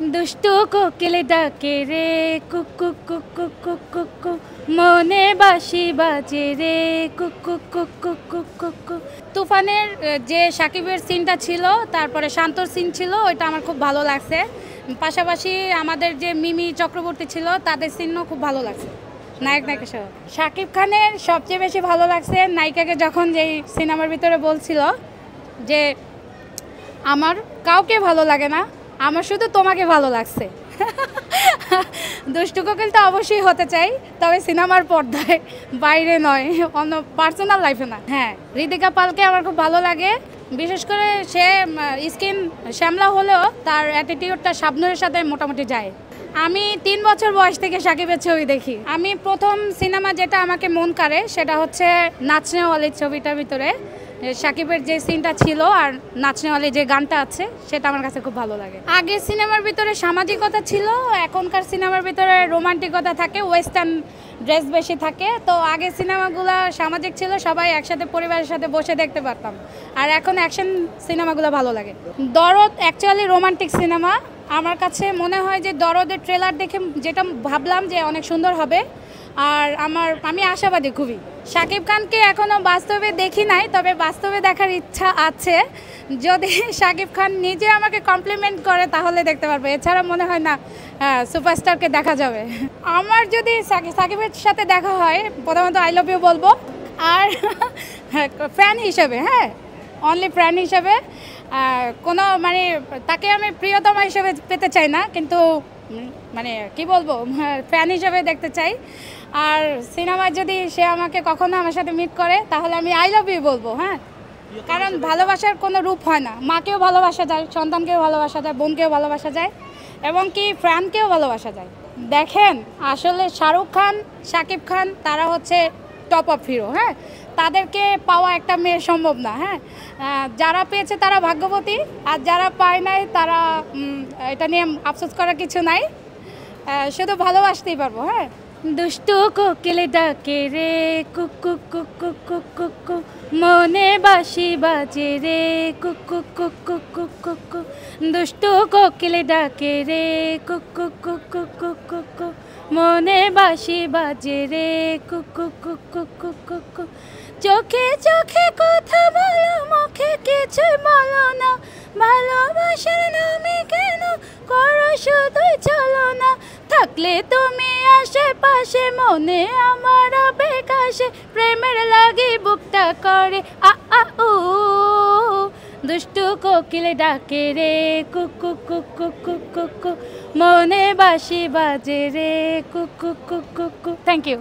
দুষ্টু কোকিল ডাকে রে কুকু কুকু কুকু কু, মনে বাঁশি বাজে রে কুকু কুকু কুকু কু। তুফানের যে সাকিবের সিনটা ছিল, তারপরে শান্তর সিন ছিল, ওইটা আমার খুব ভালো লাগছে। পাশাপাশি আমাদের যে মিমি চক্রবর্তী ছিল, তাদের সিনও খুব ভালো লাগছে, নায়ক নায়িকা সহ। শাকিব খানের সবচেয়ে বেশি ভালো লাগছে নায়িকাকে যখন যেই সিনেমার ভিতরে বলছিল যে আমার কাউকে ভালো লাগে না, আমার শুধু তোমাকে ভালো লাগছে। দুষ্টু কোকিল তো অবশ্যই হতে চাই, তবে সিনেমার পর্দায়, বাইরে নয়, অন্য পার্সোনাল লাইফে না। হ্যাঁ, ঋতিকা পালকে আমার খুব ভালো লাগে, বিশেষ করে সে স্কিন শ্যামলা হলেও তার অ্যাটিটিউডটা শাবনূরের সাথে মোটামুটি যায়। আমি 3 বছর বয়স থেকে সাকিবের ছবি দেখি। আমি প্রথম সিনেমা যেটা আমাকে মন কাড়ে সেটা হচ্ছে নাচনেওয়ালি ছবিটার ভিতরে সাকিবের যে সিনটা ছিল আর নাচনেওয়ালি যে গানটা আছে সেটা আমার কাছে খুব ভালো লাগে। আগের সিনেমার ভিতরে সামাজিকতা ছিল, এখনকার সিনেমার ভিতরে রোমান্টিকতা থাকে, ওয়েস্টার্ন ড্রেস বেশি থাকে। তো আগের সিনেমাগুলো সামাজিক ছিল, সবাই একসাথে পরিবারের সাথে বসে দেখতে পারতাম, আর এখন অ্যাকশন সিনেমাগুলো ভালো লাগে। দরদ অ্যাকচুয়ালি রোমান্টিক সিনেমা। আমার কাছে মনে হয় যে দরদের ট্রেলার দেখে যেটা ভাবলাম যে অনেক সুন্দর হবে, আর আমি আশাবাদী খুবই। শাকিব খানকে এখনও বাস্তবে দেখি নাই, তবে বাস্তবে দেখার ইচ্ছা আছে। যদি শাকিব খান নিজে আমাকে কমপ্লিমেন্ট করে তাহলে দেখতে পারবো, এছাড়া মনে হয় না সুপারস্টারকে দেখা যাবে। আমার যদি শাকিবের সাথে দেখা হয়, প্রথমত আই লাভ ইউ বলবো, আর ফ্যান হিসেবে, হ্যাঁ, অনলি ফ্যান হিসেবে, কোনো মানে তাকে আমি প্রিয়তমা হিসেবে পেতে চাই না, কিন্তু মানে কি বলবো, ফ্যান হিসেবে দেখতে চাই। আর সিনেমায় যদি সে আমাকে কখনো আমার সাথে মিট করে তাহলে আমি আই লাভ ইউ বলবো। হ্যাঁ, কারণ ভালোবাসার কোনো রূপ হয় না, মাকেও ভালোবাসা যায়, সন্তানকেও ভালোবাসা যায়, বোনকেও ভালোবাসা যায়, এবং কি ফ্যানকেও ভালোবাসা যায়। দেখেন, আসলে শাহরুখ খান, শাকিব খান তারা হচ্ছে টপ অফ হিরো। হ্যাঁ, তাদেরকে পাওয়া একটা মেয়ের সম্ভব না। হ্যাঁ, যারা পেয়েছে তারা ভাগ্যবতী, আর যারা পায় নাই তারা এটা নিয়ে আফসোস করার কিছু নাই, শুধু ভালোবাসতেই পারবো। হ্যাঁ, দুষ্টু কোকিল ডাকে রে কুকু কুকু কুকু কু, মনে বাঁশি বাজে রে কুকু কুকু কুকু কু। দুষ্টু কোকিল ডাকে রে কুকু কুকু কুকু কু, মনে বাঁশি বাজে রে কুকু কুকু কুকু কু। চোখে চোখে কথা বলো, মুখে কিছু বলো না, ভালোবাসার নামে কেন করো শুধুই চলো না। থাকলে তুমি আশেপাশে, মনে আমার আবেগ আসে, প্রেমের লাগি বুকটা করে আ আ উ। দুষ্টু কোকিল ডাকে রে কুকু কুকু কুকু কু, মনে বাঁশি বাজে রে কুকু কুকু কু। Thank you.